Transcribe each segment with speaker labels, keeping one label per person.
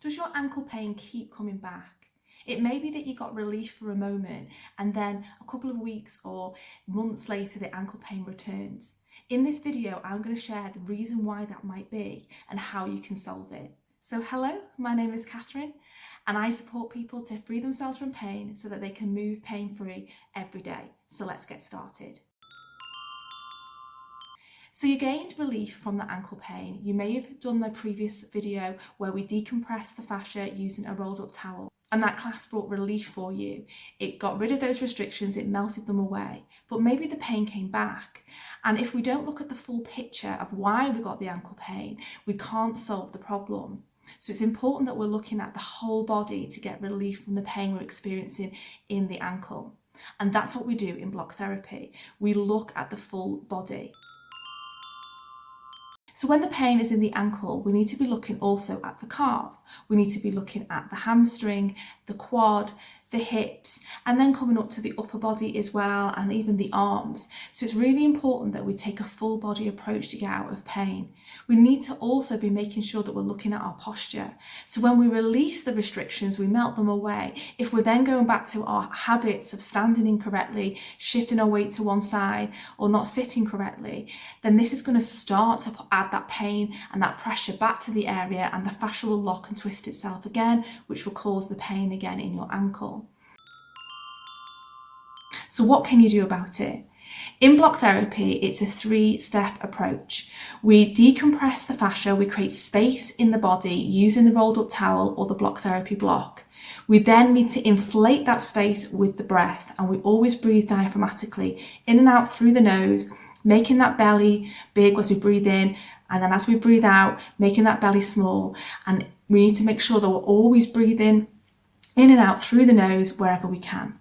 Speaker 1: Does your ankle pain keep coming back? It may be that you got relief for a moment and then a couple of weeks or months later the ankle pain returns. In this video, I'm going to share the reason why that might be and how you can solve it. So hello, my name is Catherine and I support people to free themselves from pain so that they can move pain-free every day. So let's get started. So you gained relief from the ankle pain. You may have done the previous video where we decompressed the fascia using a rolled up towel, and that class brought relief for you. It got rid of those restrictions, it melted them away, but maybe the pain came back. And if we don't look at the full picture of why we got the ankle pain, we can't solve the problem. So it's important that we're looking at the whole body to get relief from the pain we're experiencing in the ankle. And that's what we do in block therapy. We look at the full body. So when the pain is in the ankle, we need to be looking also at the calf. We need to be looking at the hamstring, the quad, the hips, and then coming up to the upper body as well, and even the arms. So it's really important that we take a full body approach to get out of pain. We need to also be making sure that we're looking at our posture. So when we release the restrictions, we melt them away. If we're then going back to our habits of standing incorrectly, shifting our weight to one side, or not sitting correctly, then this is going to start to add that pain and that pressure back to the area, and the fascia will lock and twist itself again, which will cause the pain again in your ankle. So what can you do about it? In block therapy, it's a 3-step approach. We decompress the fascia, we create space in the body using the rolled up towel or the block therapy block. We then need to inflate that space with the breath, and we always breathe diaphragmatically in and out through the nose, making that belly big as we breathe in, and then as we breathe out, making that belly small. And we need to make sure that we're always breathing in and out through the nose wherever we can.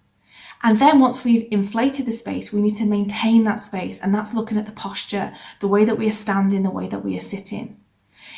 Speaker 1: And then once we've inflated the space, we need to maintain that space, and that's looking at the posture, the way that we are standing, the way that we are sitting.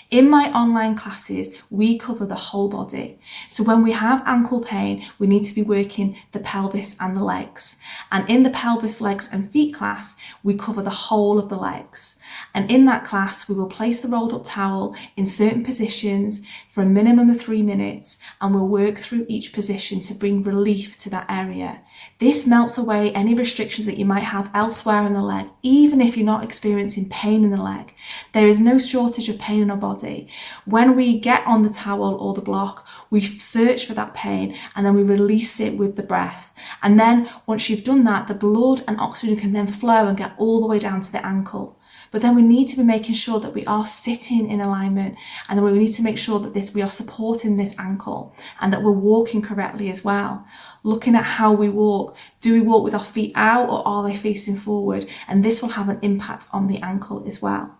Speaker 1: In my online classes, we cover the whole body. So when we have ankle pain, we need to be working the pelvis and the legs. And in the pelvis, legs and feet class, we cover the whole of the legs. And in that class, we will place the rolled up towel in certain positions for a minimum of 3 minutes, and we'll work through each position to bring relief to that area. This melts away any restrictions that you might have elsewhere in the leg, even if you're not experiencing pain in the leg. There is no shortage of pain in our body. When we get on the towel or the block, we search for that pain and then we release it with the breath. And then once you've done that, the blood and oxygen can then flow and get all the way down to the ankle. But then we need to be making sure that we are sitting in alignment, and then we need to make sure that we are supporting this ankle and that we're walking correctly as well. Looking at how we walk. Do we walk with our feet out or are they facing forward? And this will have an impact on the ankle as well.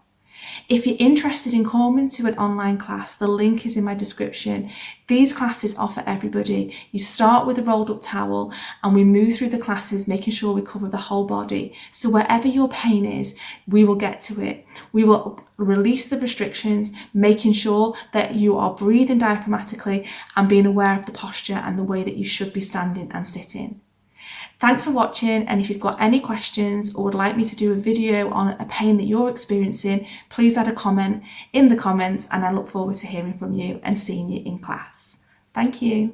Speaker 1: If you're interested in coming to an online class, the link is in my description. These classes are for everybody. You start with a rolled up towel and we move through the classes, making sure we cover the whole body. So wherever your pain is, we will get to it. We will release the restrictions, making sure that you are breathing diaphragmatically and being aware of the posture and the way that you should be standing and sitting. Thanks for watching, and if you've got any questions or would like me to do a video on a pain that you're experiencing, please add a comment in the comments, and I look forward to hearing from you and seeing you in class. Thank you.